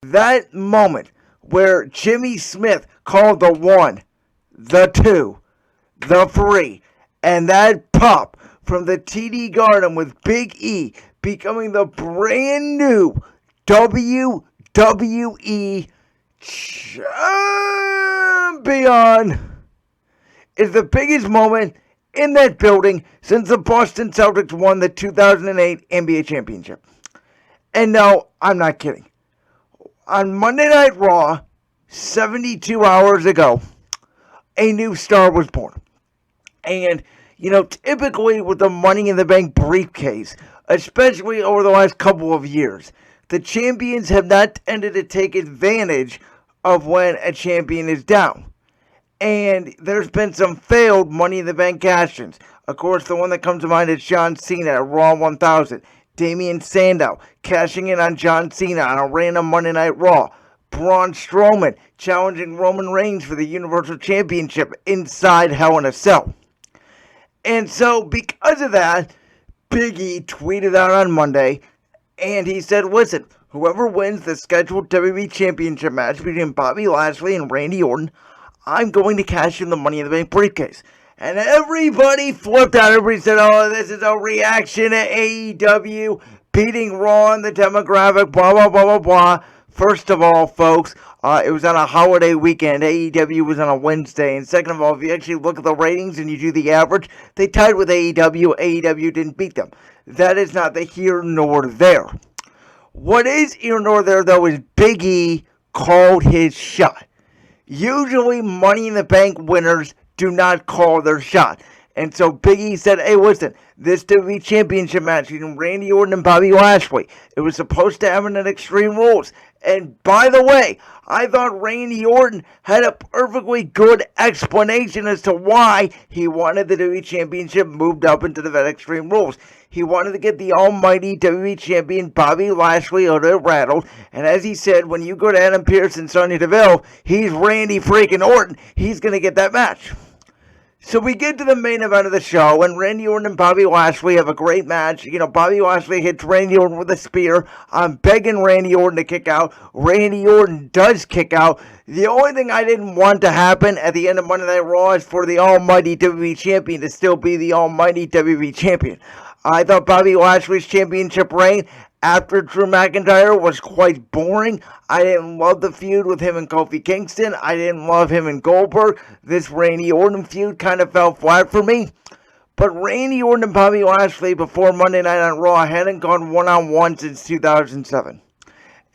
That moment where Jimmy Smith called the 1, the 2, the 3, and that pop from the TD Garden with Big E becoming the brand new WWE Champion is the biggest moment in that building since the Boston Celtics won the 2008 NBA Championship. And no, I'm not kidding. On Monday Night Raw, 72 hours ago, a new star was born. And, typically with the Money in the Bank briefcase, especially over the last couple of years, the champions have not tended to take advantage of when a champion is down. And there's been some failed Money in the Bank cash-ins. Of course, the one that comes to mind is John Cena at Raw 1000. Damian Sandow cashing in on John Cena on a random Monday Night Raw. Braun Strowman challenging Roman Reigns for the Universal Championship inside Hell in a Cell. And so, because of that, Big E tweeted out on Monday, and he said, listen, whoever wins the scheduled WWE Championship match between Bobby Lashley and Randy Orton, I'm going to cash in the Money in the Bank briefcase. And everybody flipped out. Everybody said, oh, this is a reaction to AEW beating Raw in the demographic, blah, blah, blah, blah, blah. First of all, folks, it was on a holiday weekend. AEW was on a Wednesday. And second of all, if you actually look at the ratings and you do the average, they tied with AEW. AEW didn't beat them. That is not the here nor there. What is here nor there, though, is Big E called his shot. Usually, Money in the Bank winners do not call their shot. And so Big E said, hey, listen, this WWE Championship match between Randy Orton and Bobby Lashley, it was supposed to have an Extreme Rules. And by the way, I thought Randy Orton had a perfectly good explanation as to why he wanted the WWE Championship moved up into the Extreme Rules. He wanted to get the almighty WWE Champion Bobby Lashley out of rattled. And as he said, when you go to Adam Pearce and Sonya Deville, he's Randy freaking Orton. He's going to get that match. So we get to the main event of the show, and Randy Orton and Bobby Lashley have a great match. Bobby Lashley hits Randy Orton with a spear. I'm begging Randy Orton to kick out. Randy Orton does kick out. The only thing I didn't want to happen at the end of Monday Night Raw is for the almighty WWE Champion to still be the almighty WWE Champion. I thought Bobby Lashley's championship reign after Drew McIntyre was quite boring. I didn't love the feud with him and Kofi Kingston. I didn't love him and Goldberg. This Randy Orton feud kind of fell flat for me. But Randy Orton and Bobby Lashley before Monday Night on Raw hadn't gone one-on-one since 2007.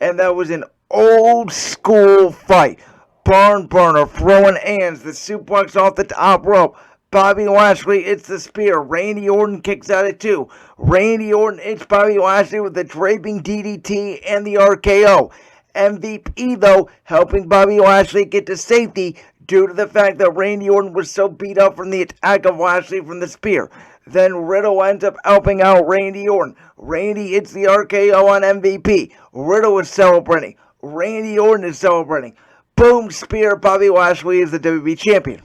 And that was an old school fight. Barn burner, throwing hands, the suplex off the top rope. Bobby Lashley hits the spear. Randy Orton kicks out at 2. Randy Orton hits Bobby Lashley with the draping DDT and the RKO. MVP, though, helping Bobby Lashley get to safety due to the fact that Randy Orton was so beat up from the attack of Lashley from the spear. Then Riddle ends up helping out Randy Orton. Randy hits the RKO on MVP. Riddle is celebrating. Randy Orton is celebrating. Boom, spear. Bobby Lashley is the WWE Champion.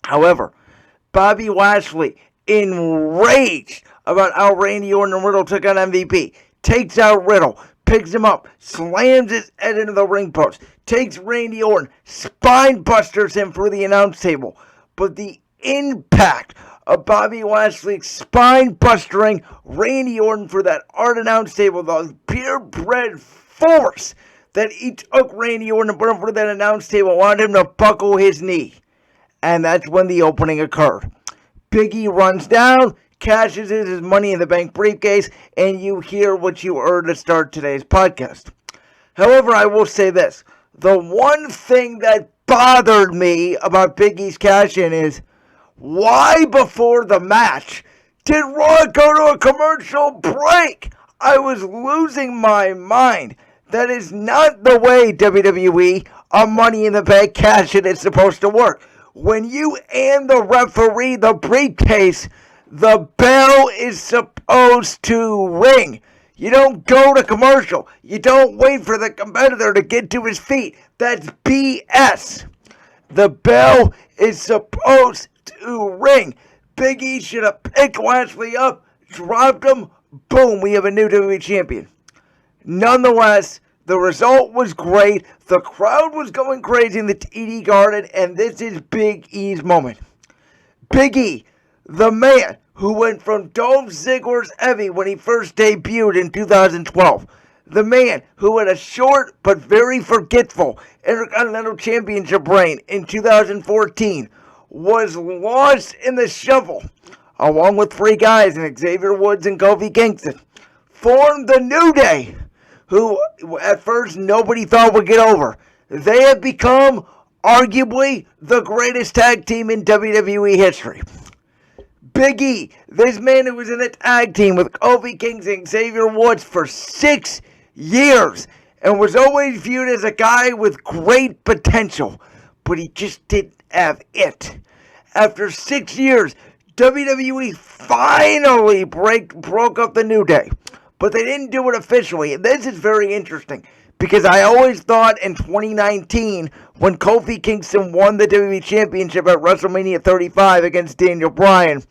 However, Bobby Lashley, enraged about how Randy Orton and Riddle took on MVP, takes out Riddle, picks him up, slams his head into the ring post, takes Randy Orton, spine busters him through the announce table. But the impact of Bobby Lashley spine bustering Randy Orton for that art announce table, the purebred force that he took Randy Orton and put him through that announce table, wanted him to buckle his knee. And that's when the opening occurred. Big E runs down, cashes in his Money in the Bank briefcase, and you hear what you heard to start today's podcast. However, I will say this. The one thing that bothered me about Big E's cash-in is, why before the match did Raw go to a commercial break? I was losing my mind. That is not the way, WWE, a Money in the Bank cash-in is supposed to work. When you hand the referee the briefcase, the bell is supposed to ring. You don't go to commercial. You don't wait for the competitor to get to his feet. That's BS. The bell is supposed to ring. Big E should have picked Lashley up, dropped him, boom, we have a new WWE champion. Nonetheless, The result was great. The crowd was going crazy in the TD Garden, and this is Big E's moment. Big E, the man who went from Dolph Ziggler's Evie when he first debuted in 2012. The man who had a short but very forgetful Intercontinental Championship reign in 2014 was lost in the shuffle, along with three guys in Xavier Woods and Kofi Kingston, formed the New Day, who at first nobody thought would get over. They have become arguably the greatest tag team in WWE history. Big E, this man who was in a tag team with Kofi Kingston and Xavier Woods for 6 years and was always viewed as a guy with great potential, but he just didn't have it. After 6 years, WWE finally broke up the New Day, but they didn't do it officially. And this is very interesting because I always thought in 2019, when Kofi Kingston won the WWE Championship at WrestleMania 35 against Daniel Bryan,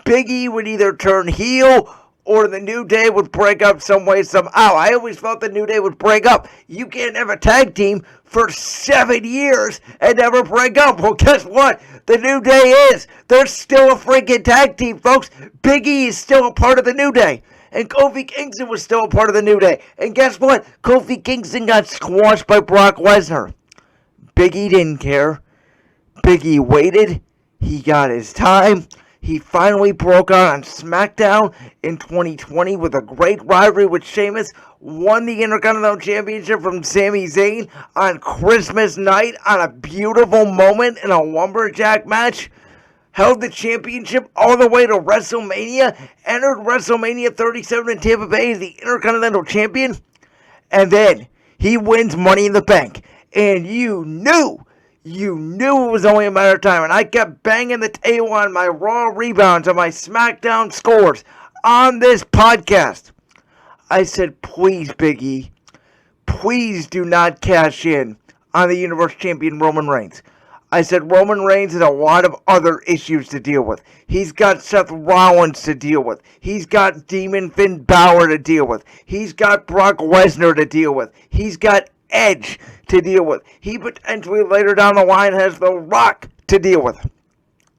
Big E would either turn heel or the New Day would break up some way, somehow. I always thought the New Day would break up. You can't have a tag team for 7 years and never break up. Well, guess what? The New Day is. They're still a freaking tag team, folks. Big E is still a part of the New Day. And Kofi Kingston was still a part of the New Day. And guess what? Kofi Kingston got squashed by Brock Lesnar. Big E didn't care. Big E waited. He got his time. He finally broke out on SmackDown in 2020 with a great rivalry with Sheamus, won the Intercontinental Championship from Sami Zayn on Christmas night on a beautiful moment in a lumberjack match, held the championship all the way to WrestleMania, entered WrestleMania 37 in Tampa Bay as the Intercontinental Champion, and then he wins Money in the Bank. And you knew it was only a matter of time. And I kept banging the table on my Raw rebounds, on my SmackDown scores, on this podcast. I said, please, Big E, please do not cash in on the Universal Champion Roman Reigns. I said, Roman Reigns has a lot of other issues to deal with. He's got Seth Rollins to deal with. He's got Demon Finn Balor to deal with. He's got Brock Lesnar to deal with. He's got Edge to deal with. He potentially later down the line has The Rock to deal with.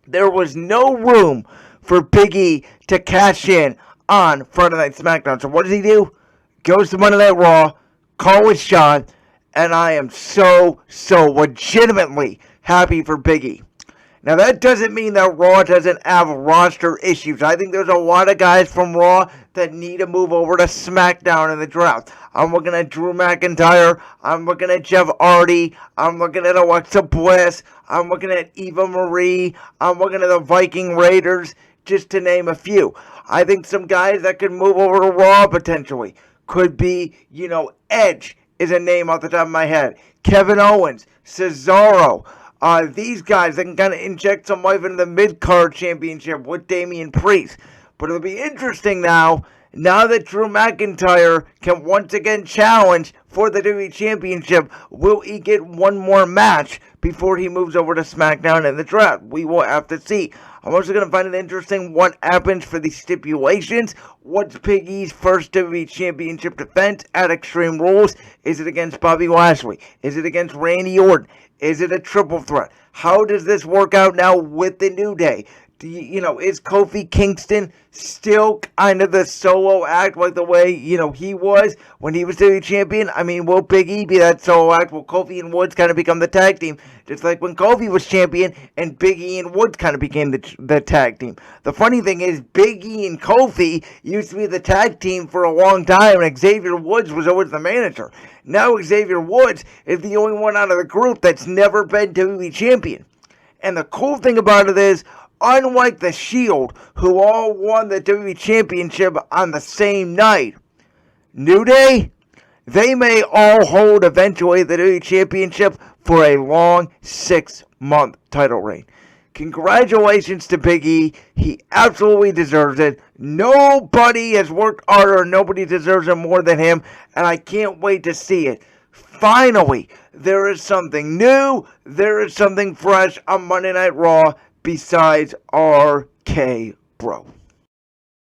There was no room for Big E to cash in on Friday Night SmackDown. So what does he do? Goes to Monday Night Raw, call his shot, and I am so legitimately happy for Big E. Now, that doesn't mean that Raw doesn't have roster issues. I think there's a lot of guys from Raw that need to move over to SmackDown in the draft. I'm looking at Drew McIntyre. I'm looking at Jeff Hardy. I'm looking at Alexa Bliss. I'm looking at Eva Marie. I'm looking at the Viking Raiders, just to name a few. I think some guys that could move over to Raw potentially could be, Edge is a name off the top of my head. Kevin Owens, Cesaro. These guys that can kind of inject some life into the mid-card championship with Damian Priest. But it'll be interesting now that Drew McIntyre can once again challenge for the WWE Championship. Will he get one more match before he moves over to SmackDown in the draft? We will have to see. I'm also going to find it interesting what happens for the stipulations. What's Big E's first WWE Championship defense at Extreme Rules? Is it against Bobby Lashley? Is it against Randy Orton? Is it a triple threat? How does this work out now with the New Day? Is Kofi Kingston still kind of the solo act like the way, he was when he was the champion? I mean, will Big E be that solo act? Will Kofi and Woods kind of become the tag team? Just like when Kofi was champion and Big E and Woods kind of became the tag team. The funny thing is, Big E and Kofi used to be the tag team for a long time, and Xavier Woods was always the manager. Now Xavier Woods is the only one out of the group that's never been WWE champion. And the cool thing about it is, unlike the Shield, who all won the WWE Championship on the same night, New Day, they may all hold eventually the WWE Championship for a long 6-month title reign. Congratulations to Big E. He absolutely deserves it. Nobody has worked harder. Nobody deserves it more than him. And I can't wait to see it. Finally, there is something new. There is something fresh on Monday Night Raw besides RK Bro.